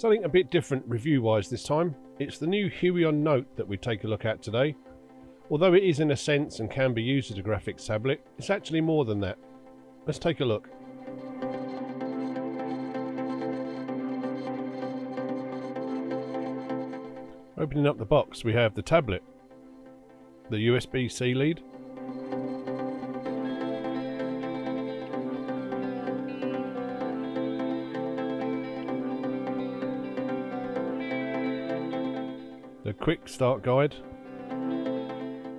Something a bit different review-wise this time. It's the new Huion Note that we take a look at today. Although it is in a sense and can be used as a graphics tablet, it's actually more than that. Let's take a look. Opening up the box, we have the tablet, the USB-C lead, the quick start guide,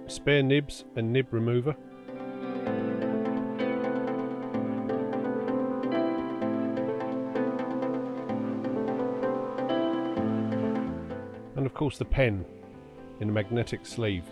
spare nibs and nib remover, and of course the pen in a magnetic sleeve.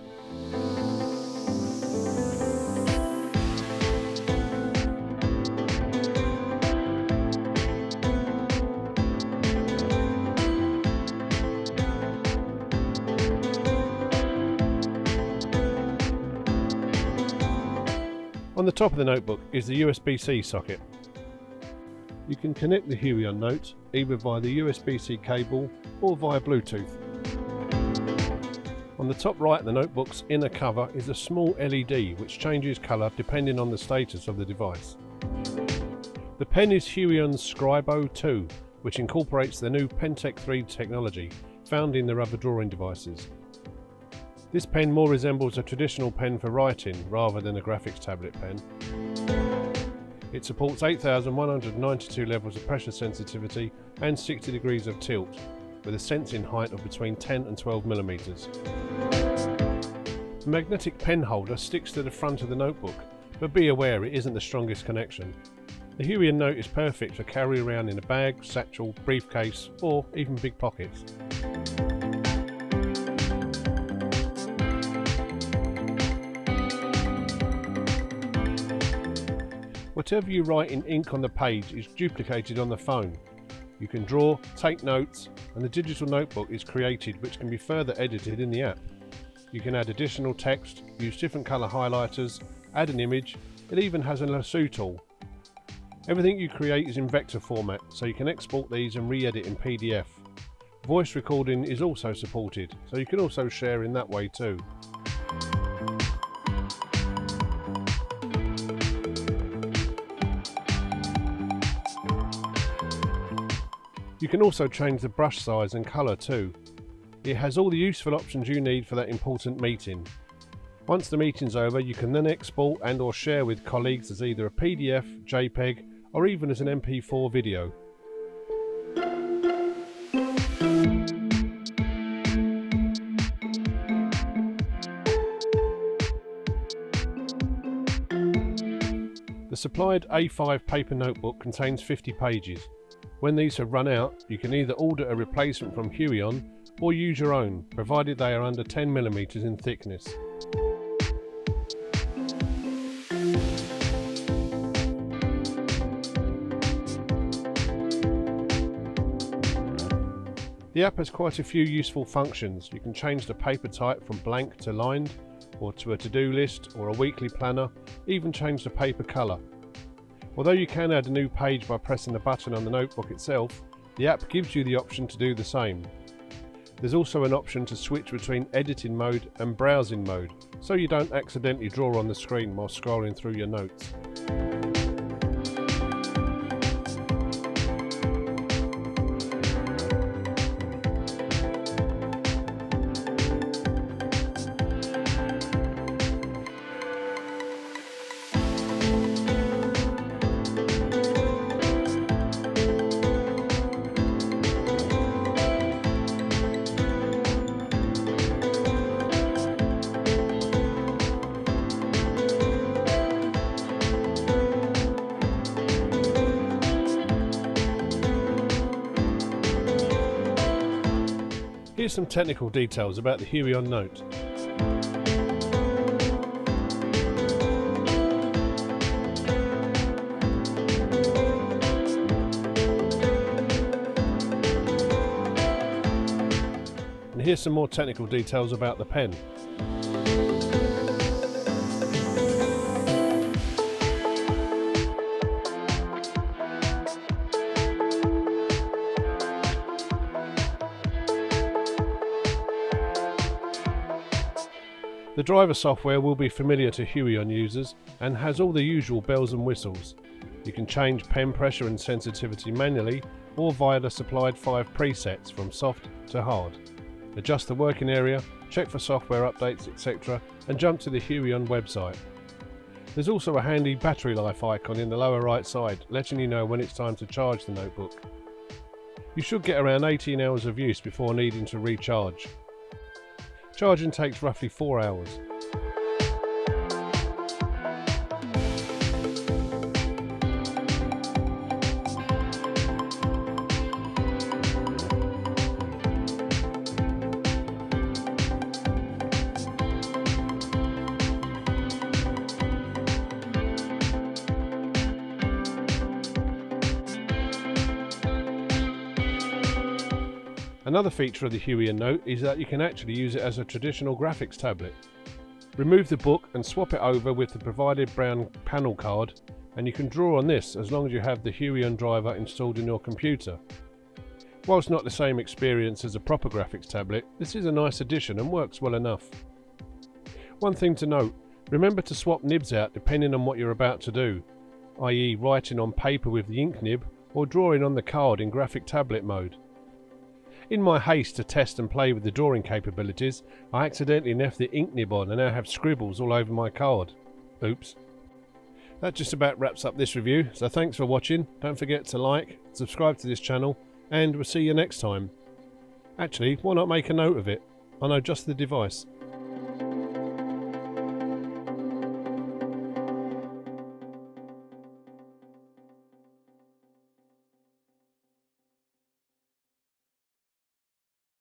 On the top of the notebook is the USB-C socket. You can connect the Huion Note either via the USB-C cable or via Bluetooth. On the top right of the notebook's inner cover is a small LED which changes colour depending on the status of the device. The pen is Huion's Scribo 2, which incorporates the new Pentec 3 technology found in their other drawing devices. This pen more resembles a traditional pen for writing rather than a graphics tablet pen. It supports 8,192 levels of pressure sensitivity and 60 degrees of tilt, with a sensing height of between 10 and 12 millimeters. The magnetic pen holder sticks to the front of the notebook, but be aware it isn't the strongest connection. The Huion Note is perfect for carry around in a bag, satchel, briefcase, or even big pockets. Whatever you write in ink on the page is duplicated on the phone. You can draw, take notes, and the digital notebook is created which can be further edited in the app. You can add additional text, use different colour highlighters, add an image. It even has a lasso tool. Everything you create is in vector format, so you can export these and re-edit in PDF. Voice recording is also supported, so you can also share in that way too. You can also change the brush size and colour too. It has all the useful options you need for that important meeting. Once the meeting's over, you can then export and or share with colleagues as either a PDF, JPEG, or even as an MP4 video. The supplied A5 paper notebook contains 50 pages. When these have run out, you can either order a replacement from Huion or use your own, provided they are under 10 mm in thickness. The app has quite a few useful functions. You can change the paper type from blank to lined, or to a to-do list or a weekly planner, even change the paper colour. Although you can add a new page by pressing the button on the notebook itself, the app gives you the option to do the same. There's also an option to switch between editing mode and browsing mode, so you don't accidentally draw on the screen while scrolling through your notes. Here's some technical details about the Huion Note. And here's some more technical details about the pen. The driver software will be familiar to Huion users and has all the usual bells and whistles. You can change pen pressure and sensitivity manually or via the supplied 5 presets from soft to hard. Adjust the working area, check for software updates, etc. and jump to the Huion website. There's also a handy battery life icon in the lower right side, letting you know when it's time to charge the notebook. You should get around 18 hours of use before needing to recharge. Charging takes roughly 4 hours. Another feature of the Huion Note is that you can actually use it as a traditional graphics tablet. Remove the book and swap it over with the provided brown panel card, and you can draw on this as long as you have the Huion driver installed in your computer. Whilst not the same experience as a proper graphics tablet, this is a nice addition and works well enough. One thing to note, remember to swap nibs out depending on what you're about to do, i.e. writing on paper with the ink nib or drawing on the card in graphic tablet mode. In my haste to test and play with the drawing capabilities, I accidentally left the ink nib on and now have scribbles all over my card. Oops. That just about wraps up this review, so thanks for watching. Don't forget to like, subscribe to this channel, and we'll see you next time. Actually, why not make a note of it? I know just the device.